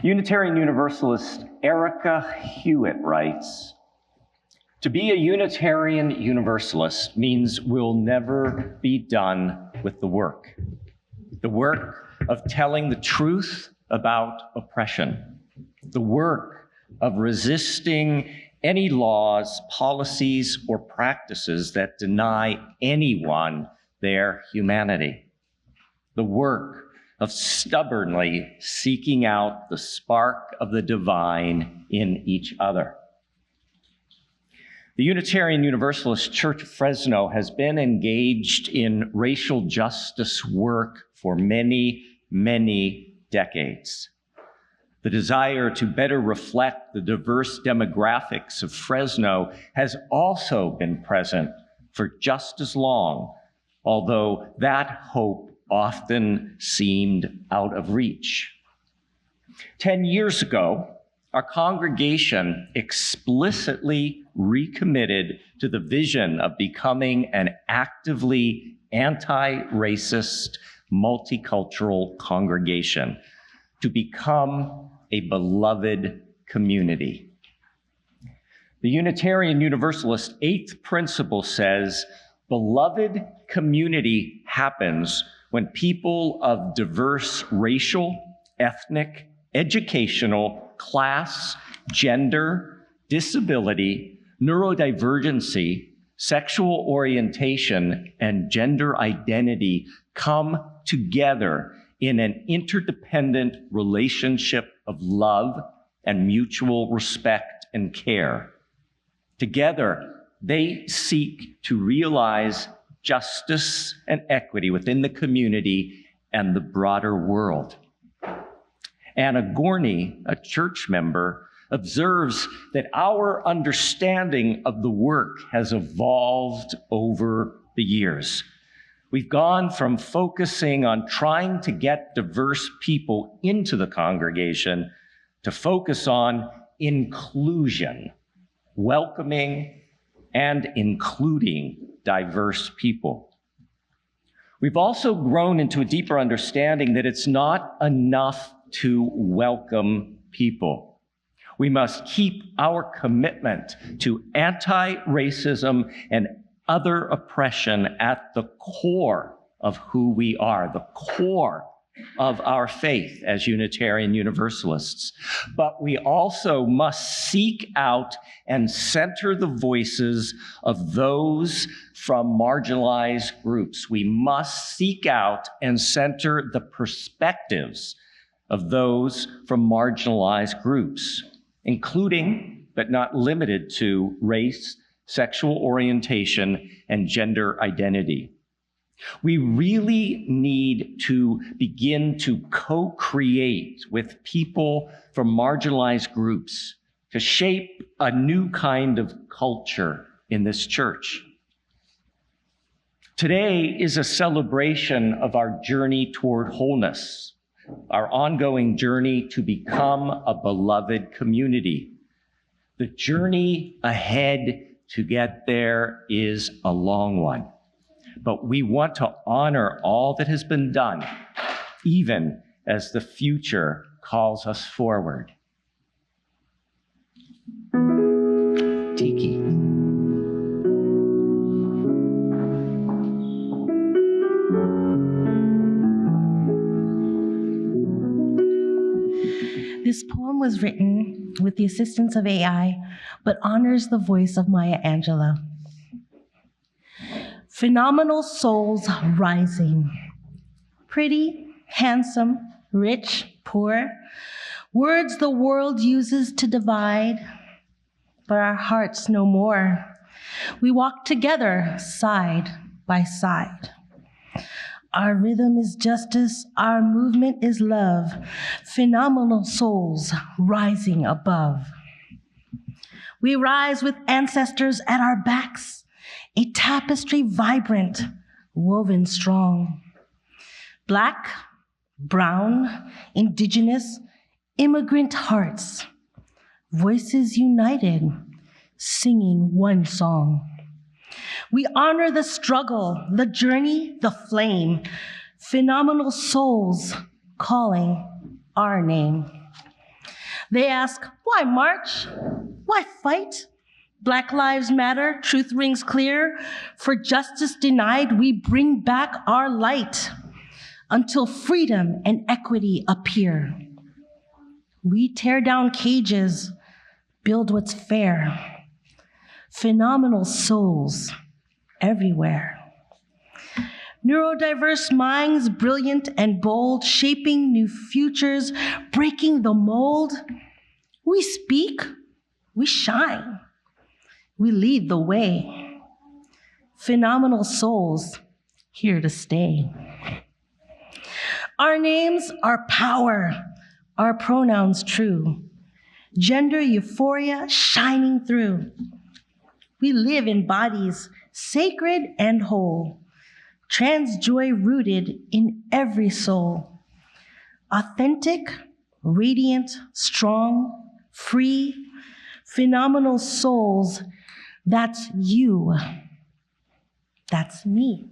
Unitarian Universalist Erica Hewitt writes, "To be a Unitarian Universalist means we'll never be done with the work of telling the truth about oppression, the work of resisting any laws, policies, or practices that deny anyone their humanity, the work of stubbornly seeking out the spark of the divine in each other." The Unitarian Universalist Church of Fresno has been engaged in racial justice work for many, many decades. The desire to better reflect the diverse demographics of Fresno has also been present for just as long, although that hope often seemed out of reach. 10 years ago, our congregation explicitly recommitted to the vision of becoming an actively anti-racist, multicultural congregation, to become a beloved community. The Unitarian Universalist eighth principle says, beloved community happens when people of diverse racial, ethnic, educational, class, gender, disability, neurodivergency, sexual orientation, and gender identity come together in an interdependent relationship of love and mutual respect and care. Together, they seek to realize justice and equity within the community and the broader world. Anna Gorney, a church member, observes that our understanding of the work has evolved over the years. We've gone from focusing on trying to get diverse people into the congregation to focus on inclusion, welcoming and including diverse people. We've also grown into a deeper understanding that it's not enough to welcome people. We must keep our commitment to anti-racism and other oppression at the core of who we are, the core of our faith as Unitarian Universalists. But we also must seek out and center the voices of those from marginalized groups. We must seek out and center the perspectives of those from marginalized groups, including, but not limited to, race, sexual orientation, and gender identity. We really need to begin to co-create with people from marginalized groups to shape a new kind of culture in this church. Today is a celebration of our journey toward wholeness, our ongoing journey to become a beloved community. The journey ahead to get there is a long one, but we want to honor all that has been done, even as the future calls us forward. Tiki. This poem was written with the assistance of AI, but honors the voice of Maya Angelou. Phenomenal souls rising. Pretty, handsome, rich, poor. Words the world uses to divide, but our hearts no more. We walk together, side by side. Our rhythm is justice, our movement is love. Phenomenal souls rising above. We rise with ancestors at our backs, a tapestry vibrant, woven strong. Black, brown, indigenous, immigrant hearts, voices united, singing one song. We honor the struggle, the journey, the flame, phenomenal souls calling our name. They ask, why march? Why fight? Black lives matter, truth rings clear. For justice denied, we bring back our light until freedom and equity appear. We tear down cages, build what's fair. Phenomenal souls everywhere. Neurodiverse minds, brilliant and bold, shaping new futures, breaking the mold. We speak, we shine, we lead the way. Phenomenal souls here to stay. Our names are power, our pronouns true. Gender euphoria shining through. We live in bodies sacred and whole. Trans joy rooted in every soul. Authentic, radiant, strong, free, phenomenal souls. That's you. That's me.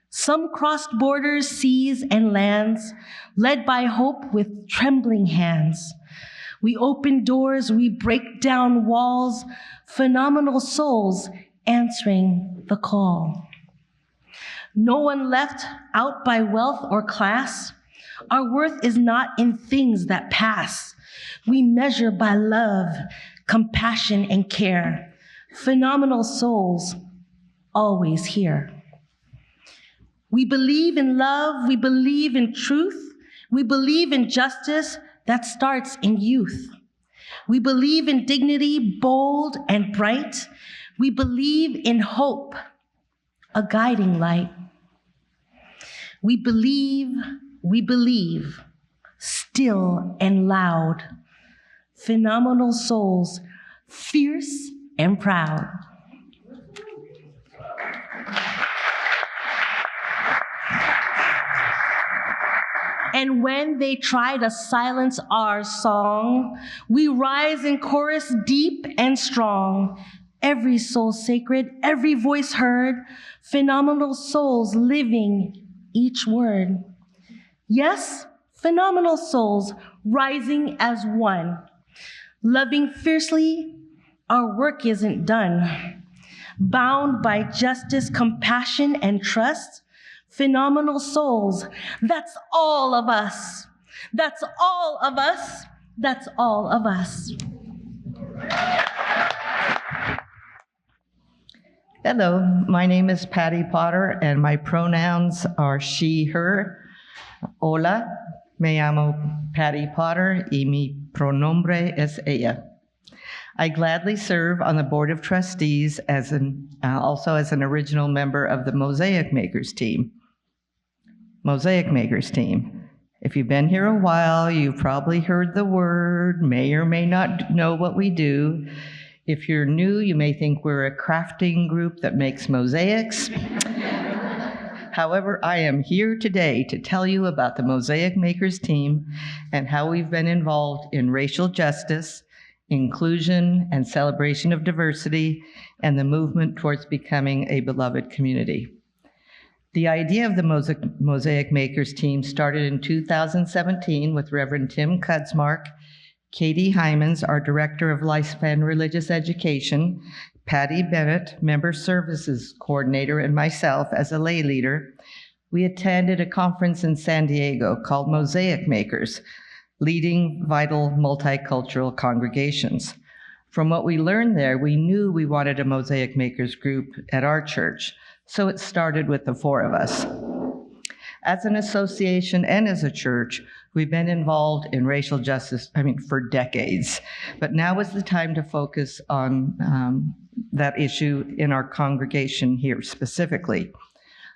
Some crossed borders, seas, and lands, led by hope with trembling hands. We open doors, we break down walls, phenomenal souls answering the call. No one left out by wealth or class. Our worth is not in things that pass. We measure by love, compassion, and care. Phenomenal souls always here. We believe in love, we believe in truth, we believe in justice that starts in youth. We believe in dignity, bold and bright. We believe in hope, a guiding light. We believe, still and loud. Phenomenal souls, fierce and proud. And when they try to silence our song, we rise in chorus deep and strong. Every soul sacred, every voice heard, phenomenal souls living each word. Yes, phenomenal souls rising as one. Loving fiercely, our work isn't done. Bound by justice, compassion, and trust, phenomenal souls, that's all of us. That's all of us. That's all of us. Hello, my name is Patty Potter, and my pronouns are she, her. Hola, me llamo Patty Potter, y mi pronombre es ella. I gladly serve on the Board of Trustees also as an original member of the Mosaic Makers team. Mosaic Makers team. If you've been here a while, you've probably heard the word, may or may not know what we do. If you're new, you may think we're a crafting group that makes mosaics. However, I am here today to tell you about the Mosaic Makers team and how we've been involved in racial justice, inclusion, and celebration of diversity, and the movement towards becoming a beloved community. The idea of the Mosaic Makers team started in 2017 with Reverend Tim Kudsmark, Katie Hymans, our Director of Life and Religious Education, Patty Bennett, Member Services Coordinator, and myself as a lay leader. We attended a conference in San Diego called Mosaic Makers, Leading Vital Multicultural Congregations. From what we learned there, we knew we wanted a Mosaic Makers group at our church, so it started with the four of us. As an association and as a church, we've been involved in racial justice, for decades. But now is the time to focus on that issue in our congregation here specifically.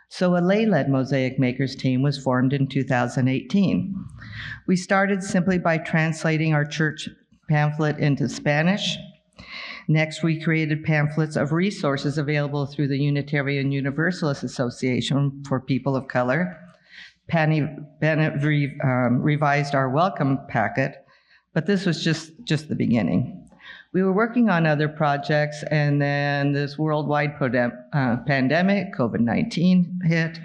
So a lay-led Mosaic Makers team was formed in 2018. We started simply by translating our church pamphlet into Spanish. Next, we created pamphlets of resources available through the Unitarian Universalist Association for people of color. Patty Bennett revised our welcome packet, but this was just the beginning. We were working on other projects, and then this worldwide pandemic, COVID-19, hit.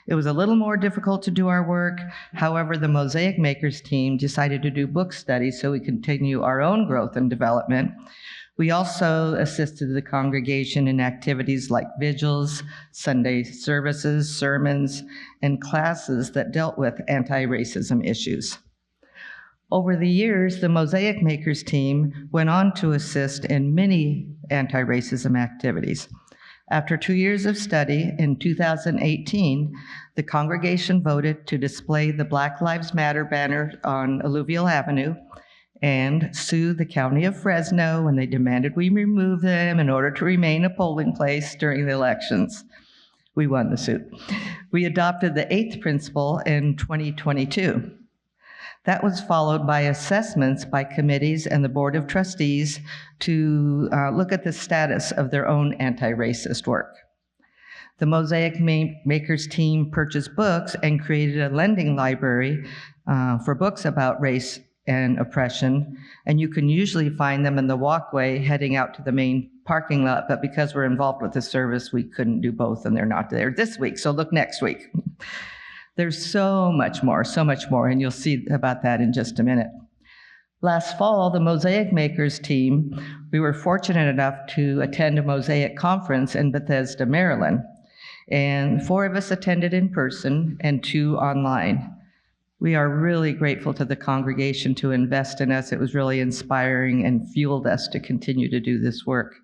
It was a little more difficult to do our work. However, the Mosaic Makers team decided to do book studies so we continue our own growth and development. We also assisted the congregation in activities like vigils, Sunday services, sermons, and classes that dealt with anti-racism issues. Over the years, the Mosaic Makers team went on to assist in many anti-racism activities. After 2 years of study, in 2018, the congregation voted to display the Black Lives Matter banner on Alluvial Avenue and sue the county of Fresno when they demanded we remove them in order to remain a polling place during the elections. We won the suit. We adopted the 8th principle in 2022. That was followed by assessments by committees and the Board of Trustees to look at the status of their own anti-racist work. The Mosaic Makers team purchased books and created a lending library for books about race and oppression, and you can usually find them in the walkway heading out to the main parking lot, but because we're involved with the service, we couldn't do both, and they're not there this week, so look next week. There's so much more, and you'll see about that in just a minute. Last fall, the Mosaic Makers team, we were fortunate enough to attend a Mosaic conference in Bethesda, Maryland, and 4 of us attended in person and 2 online. We are really grateful to the congregation to invest in us. It was really inspiring and fueled us to continue to do this work.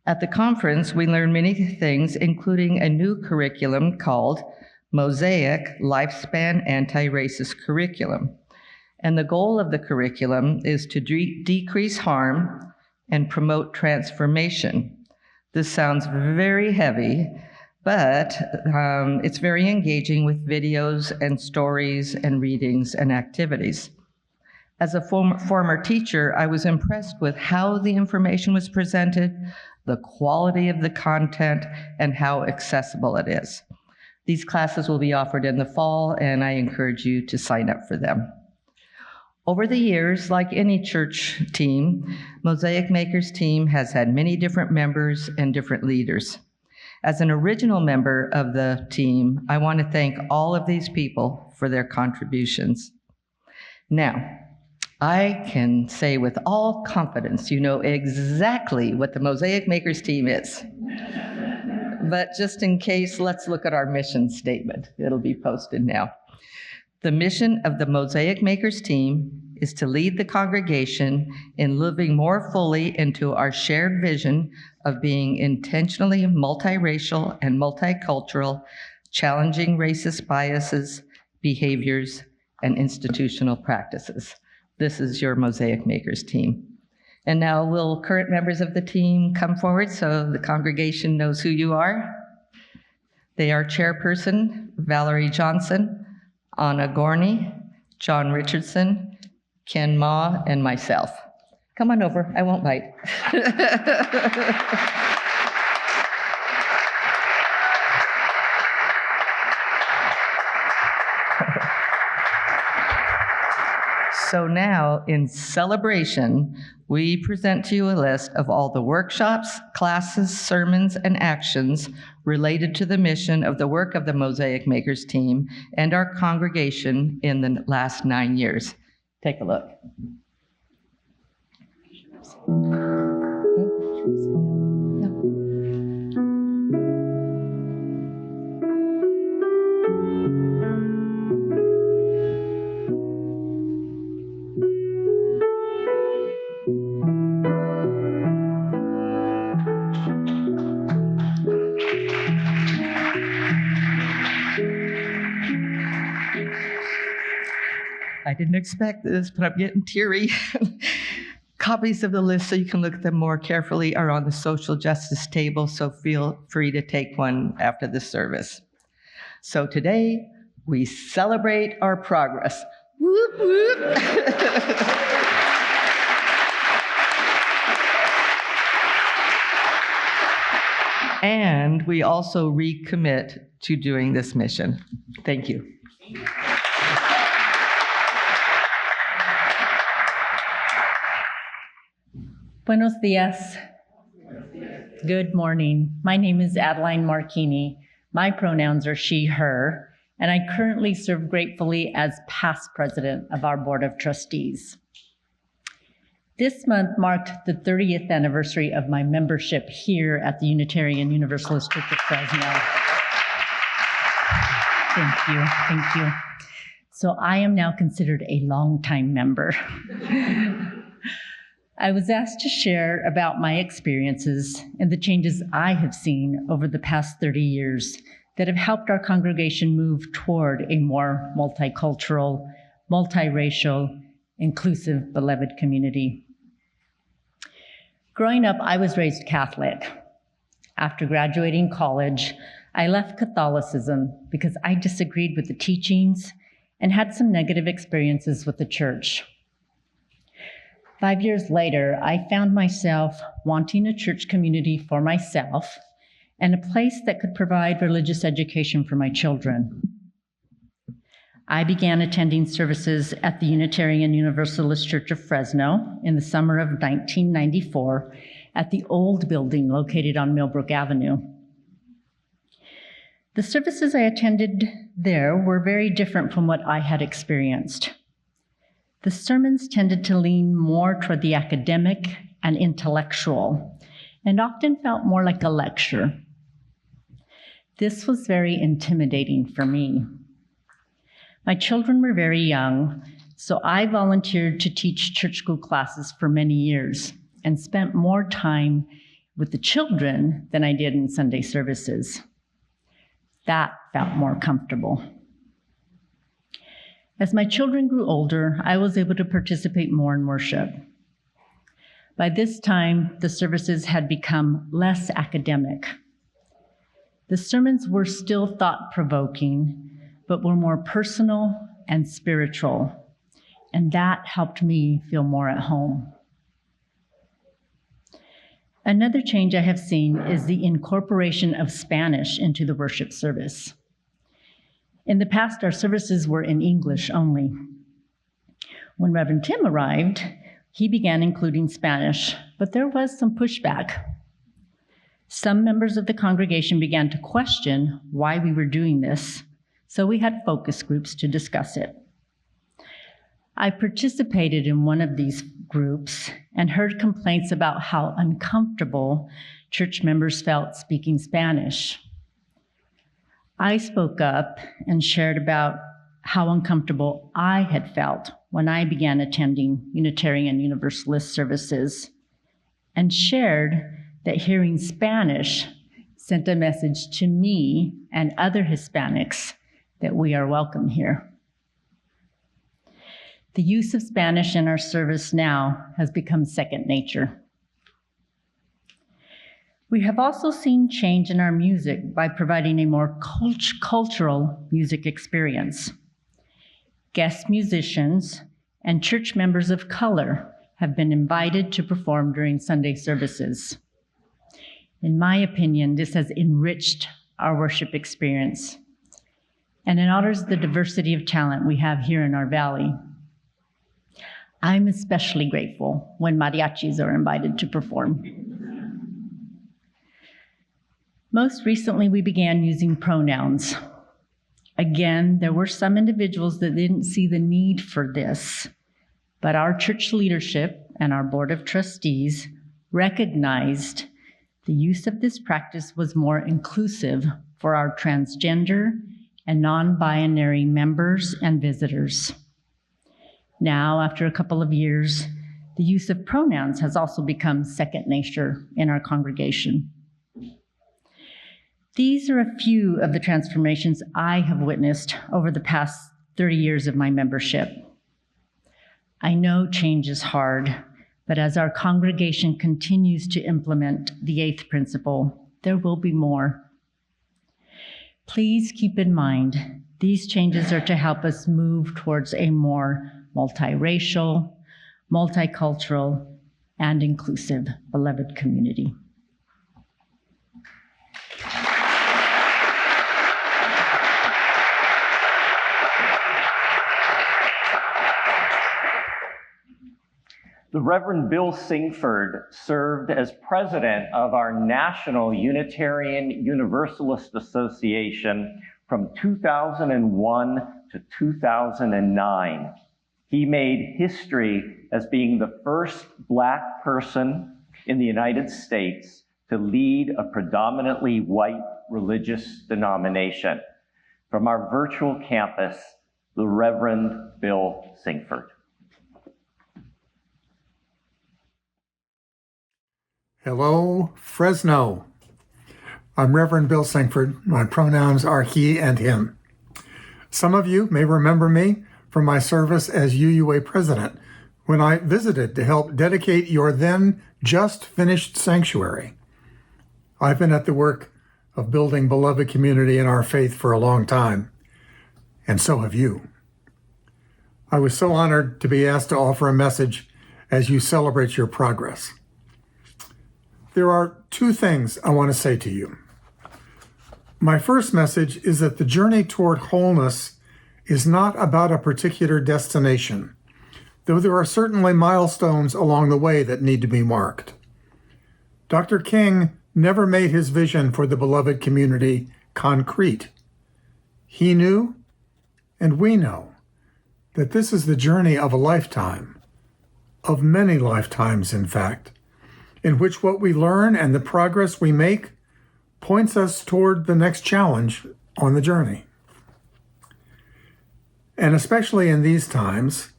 At the conference, we learned many things, including a new curriculum called Mosaic Lifespan Anti-Racist Curriculum. And the goal of the curriculum is to decrease harm and promote transformation. This sounds very heavy, but it's very engaging with videos and stories and readings and activities. As a former teacher, I was impressed with how the information was presented, the quality of the content, and how accessible it is. These classes will be offered in the fall, and I encourage you to sign up for them. Over the years, like any church team, Mosaic Makers team has had many different members and different leaders. As an original member of the team, I want to thank all of these people for their contributions. Now, I can say with all confidence, you know exactly what the Mosaic Makers team is. But just in case, let's look at our mission statement. It'll be posted now. The mission of the Mosaic Makers team is to lead the congregation in living more fully into our shared vision of being intentionally multiracial and multicultural, challenging racist biases, behaviors, and institutional practices. This is your Mosaic Makers team. And now will current members of the team come forward so the congregation knows who you are? They are Chairperson Valerie Johnson, Anna Gorney, John Richardson, Ken Ma, and myself. Come on over, I won't bite. So now, in celebration, we present to you a list of all the workshops, classes, sermons, and actions related to the mission of the work of the Mosaic Makers team and our congregation in the last 9 years. Take a look. I didn't expect this, but I'm getting teary. Copies of the list, so you can look at them more carefully, are on the social justice table, so feel free to take one after the service. So today, we celebrate our progress. Whoop, whoop. And we also recommit to doing this mission. Thank you. Buenos dias. Good morning. My name is Adeline Marchini. My pronouns are she, her, and I currently serve gratefully as past president of our Board of Trustees. This month marked the 30th anniversary of my membership here at the Unitarian Universalist Church of Fresno. Thank you. So I am now considered a longtime member. I was asked to share about my experiences and the changes I have seen over the past 30 years that have helped our congregation move toward a more multicultural, multiracial, inclusive, beloved community. Growing up, I was raised Catholic. After graduating college, I left Catholicism because I disagreed with the teachings and had some negative experiences with the church. 5 years later, I found myself wanting a church community for myself and a place that could provide religious education for my children. I began attending services at the Unitarian Universalist Church of Fresno in the summer of 1994 at the old building located on Millbrook Avenue. The services I attended there were very different from what I had experienced. The sermons tended to lean more toward the academic and intellectual, and often felt more like a lecture. This was very intimidating for me. My children were very young, so I volunteered to teach church school classes for many years and spent more time with the children than I did in Sunday services. That felt more comfortable. As my children grew older, I was able to participate more in worship. By this time, the services had become less academic. The sermons were still thought-provoking, but were more personal and spiritual, and that helped me feel more at home. Another change I have seen is the incorporation of Spanish into the worship service. In the past, our services were in English only. When Reverend Tim arrived, he began including Spanish, but there was some pushback. Some members of the congregation began to question why we were doing this, so we had focus groups to discuss it. I participated in one of these groups and heard complaints about how uncomfortable church members felt speaking Spanish. I spoke up and shared about how uncomfortable I had felt when I began attending Unitarian Universalist services, and shared that hearing Spanish sent a message to me and other Hispanics that we are welcome here. The use of Spanish in our service now has become second nature. We have also seen change in our music by providing a more cultural music experience. Guest musicians and church members of color have been invited to perform during Sunday services. In my opinion, this has enriched our worship experience, and it honors the diversity of talent we have here in our valley. I'm especially grateful when mariachis are invited to perform. Most recently, we began using pronouns. Again, there were some individuals that didn't see the need for this, but our church leadership and our Board of Trustees recognized the use of this practice was more inclusive for our transgender and non-binary members and visitors. Now, after a couple of years, the use of pronouns has also become second nature in our congregation. These are a few of the transformations I have witnessed over the past 30 years of my membership. I know change is hard, but as our congregation continues to implement the eighth principle, there will be more. Please keep in mind, these changes are to help us move towards a more multiracial, multicultural, and inclusive beloved community. The Reverend Bill Singford served as president of our National Unitarian Universalist Association from 2001 to 2009. He made history as being the first Black person in the United States to lead a predominantly white religious denomination. From our virtual campus, the Reverend Bill Singford. Hello, Fresno. I'm Reverend Bill Singford. My pronouns are he and him. Some of you may remember me from my service as UUA president when I visited to help dedicate your then just finished sanctuary. I've been at the work of building beloved community in our faith for a long time, and so have you. I was so honored to be asked to offer a message as you celebrate your progress. There are two things I want to say to you. My first message is that the journey toward wholeness is not about a particular destination, though there are certainly milestones along the way that need to be marked. Dr. King never made his vision for the beloved community concrete. He knew, and we know, that this is the journey of a lifetime, of many lifetimes, in fact, in which what we learn and the progress we make points us toward the next challenge on the journey. And especially in these times,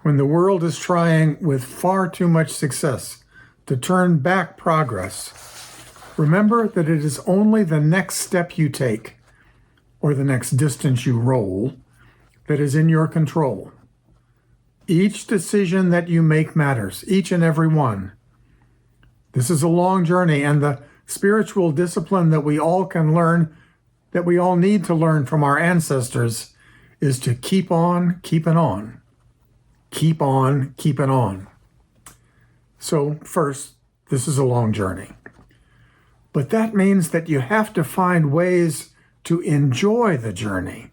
when the world is trying with far too much success to turn back progress, remember that it is only the next step you take, or the next distance you roll, that is in your control. Each decision that you make matters, each and every one. This is a long journey, and the spiritual discipline that we all can learn, that we all need to learn from our ancestors, is to keep on keeping on. Keep on keeping on. So first, this is a long journey. But that means that you have to find ways to enjoy the journey.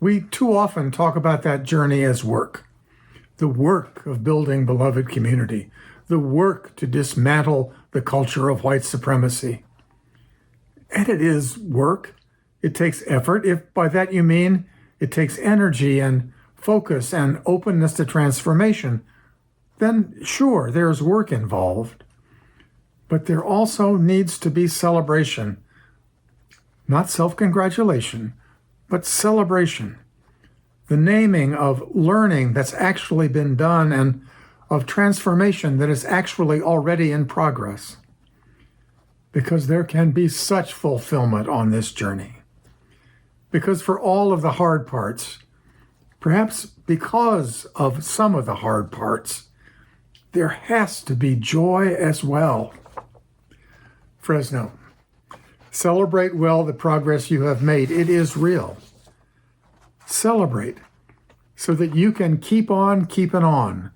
We too often talk about that journey as work. The work of building beloved community. The work to dismantle the culture of white supremacy. And it is work. It takes effort. If by that you mean it takes energy and focus and openness to transformation, then sure, there's work involved. But there also needs to be celebration. Not self-congratulation, but celebration. The naming of learning that's actually been done and of transformation that is actually already in progress. Because there can be such fulfillment on this journey. Because for all of the hard parts, perhaps because of some of the hard parts, there has to be joy as well. Fresno, celebrate well the progress you have made. It is real. Celebrate so that you can keep on keeping on,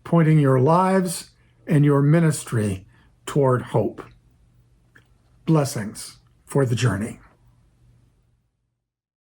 pointing your lives and your ministry toward hope. Blessings for the journey.